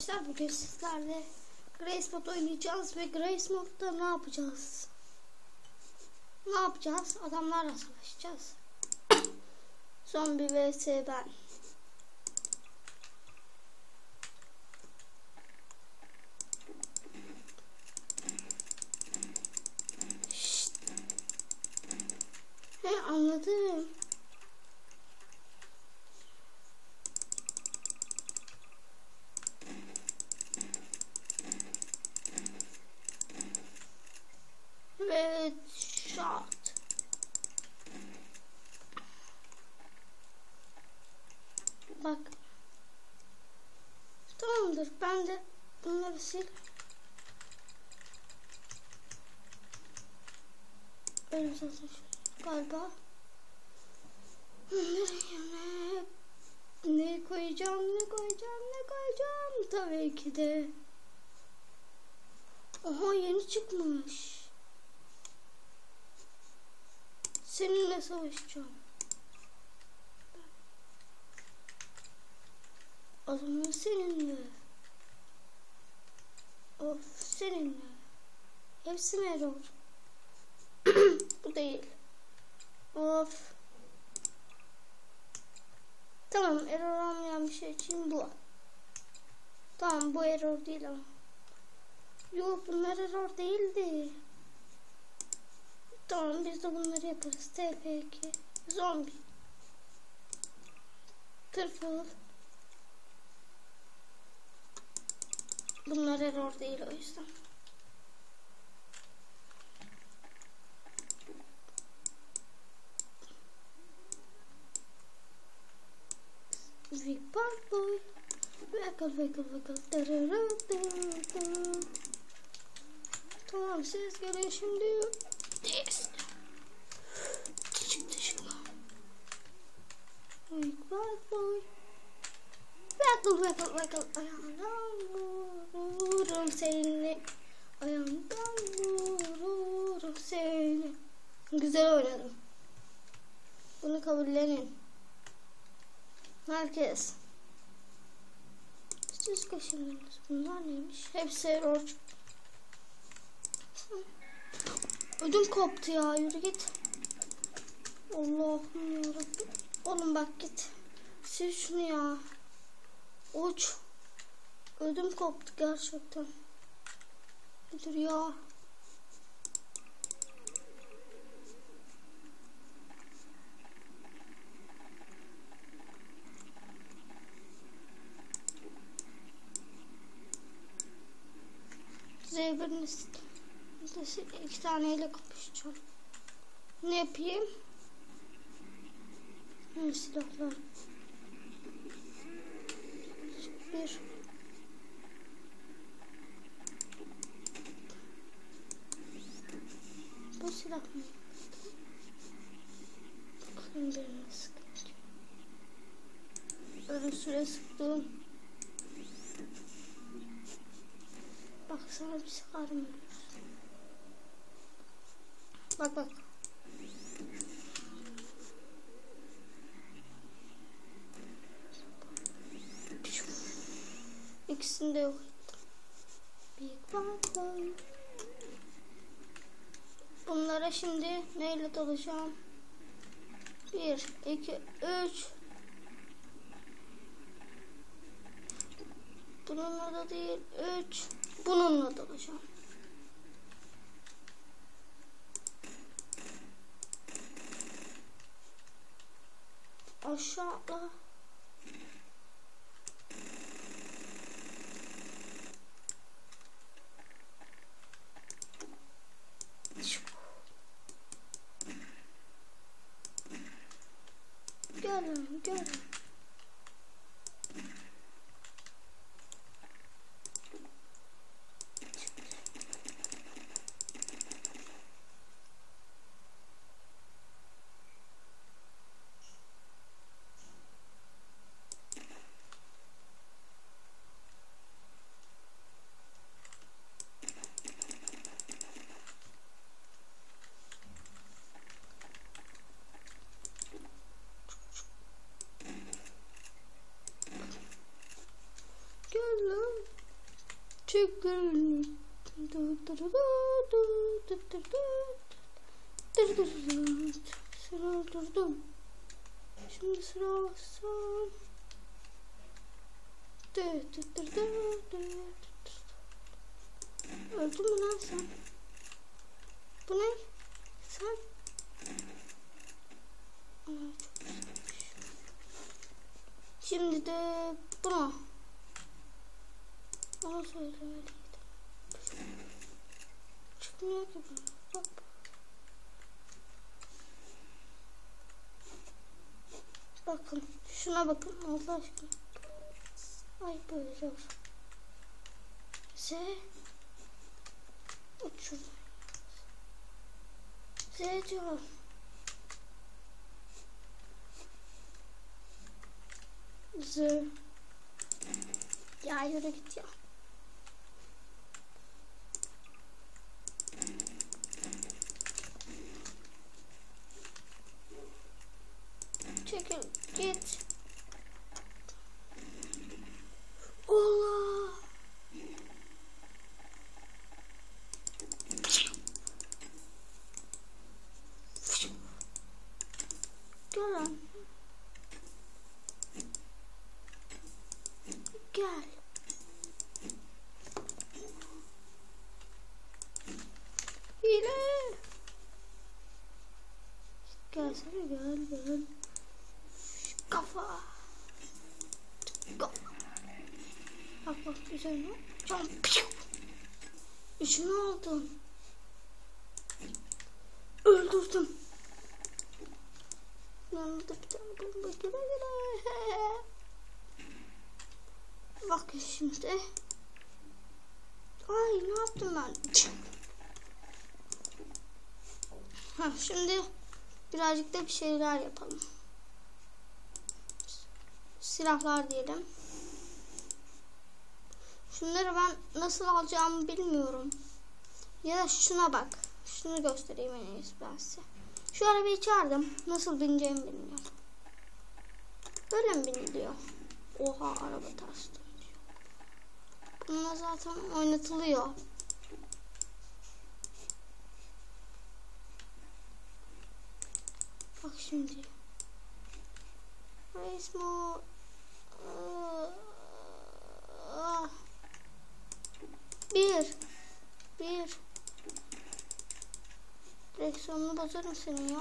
Bugün sizlerle Grace Mode oynayacağız ve Grace Mode'da ne yapacağız? Adamlarla savaşacağız. Zombi vs ben. Şşt. Anladım. Ve shot. Bak. Tamamdır. Ben de bunları sil. Benim zaten galiba. Ne koyacağım? Tabii ki de. Oha, yeni çıkmış. Seninle savaşacağım. O zaman seninle. Of, seninle. Hepsi mi error? Bu değil. Of. Tamam, error olmayan bir şey için bu. Tamam, bu error değil ama. Yok, bunlar error değildi. Tamam, biz de bunları yaparız. TP2 zombi tırfıl. Bunlar error değil, o yüzden. Big bad boy. Wiggle. Tamam, ses geliyor şimdi. Yes. Çıktı şuna. Big bad boy. Wiggle. Ayağından vururum seni. Ayağından vururum seni. Güzel oynadım. Bunu kabullenin. Herkes. Siz kaşınıyorsunuz. Bunlar neymiş? Hepsi error. Ödüm koptu ya, yürü git. Allah'ım yarabbim. Oğlum bak git. Sil şunu ya. Uç. Ödüm koptu gerçekten. Dur ya. Zeyberini iki taneyle kapışacağım. Ne yapayım? Silahlar. Bir. Bu silah mı? Bakın birine sıkıntı. Öyle süre sıktım. Bak sana bir sıkarım. Bak. İkisini de yok ettim. Big bad boy. Bunlara şimdi neyle dalacağım? 1, 2, 3. Bununla da değil. 3. Bununla dalacağım. Aşağı atla. Gel. Çekil. Sıra öldürdüm. Şimdi sıra son. Öldün mü lan sen? Bu ne? Sen? Aa, çok güzelmiş. Şimdi de bunu. Onu söylemeliydim. Çıkmıyor ki bu. Bak. Bakın. Şuna bakın. Allah aşkına. Ay böyle zor. Z. Uçur. Z diyor. Z. Ya yürü git ya. Çekil git. Allah. Gel lan. Gel. Hile. Gelsene gel. Kafa. Bak güzel mi? Can. İşini aldım. Öldürdüm. Yanımda bir tane bomba gire. Bak şimdi. Ay ne yaptım ben? Şimdi birazcık da bir şeyler yapalım. Silahlar diyelim. Şunları ben nasıl alacağımı bilmiyorum. Ya da şuna bak. Şunu göstereyim en iyisi ben size. Şu arabayı çağırdım. Nasıl bineceğimi bilmiyorum. Böyle mi biniliyor? Oha araba ters dönüyor. Bununla zaten oynatılıyor. Bak şimdi. Resmo. Bir. Direksiyonunu bozarım senin ya.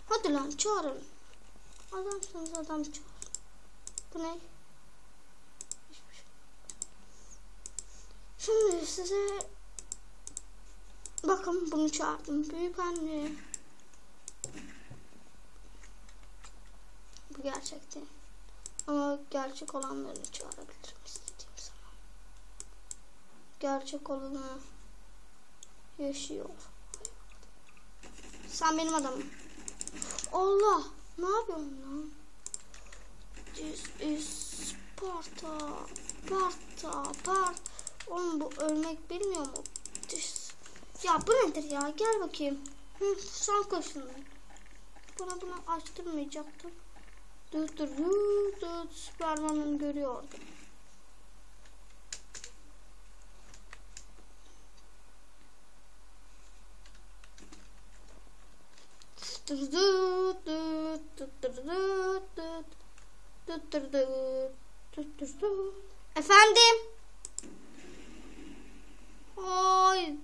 Hadi lan çağırın. Adamsınız adam çağır. Bu ne? Hiçbir şey. Şimdi size bakın bunu çağırdım. Büyük anne. Bu gerçek değil. Ama gerçek olanlarını çağırabilirim istediğim zaman. Gerçek olanı yaşıyor. Sen benim adamım. Allah! Ne yapıyorsun lan? This is Sparta. Oğlum bu ölmek bilmiyor mu? Ya bu nedir ya? Gel bakayım. Son koşun. Bunu açtırmayacaktım. Süperman'ın görüyordum. Efendim? Ay.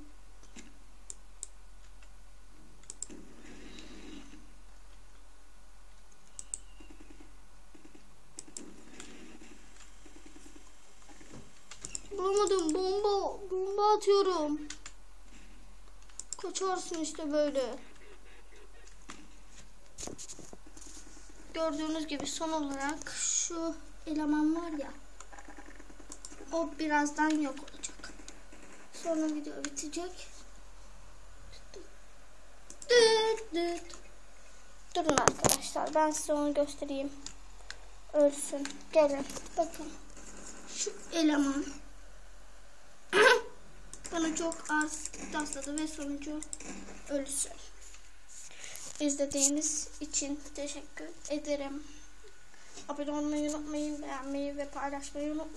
Bulamadım, bomba atıyorum. Kaçarsın işte böyle. Gördüğünüz gibi son olarak şu eleman var ya, o birazdan yok olacak. Sonra video bitecek. Durun arkadaşlar, ben size onu göstereyim. Ölsün. Gelin bakın. Şu eleman bana çok az tasladı ve sonucu ölsün. İzlediğiniz için teşekkür ederim. Abone olmayı unutmayın, beğenmeyi ve paylaşmayı unutmayın.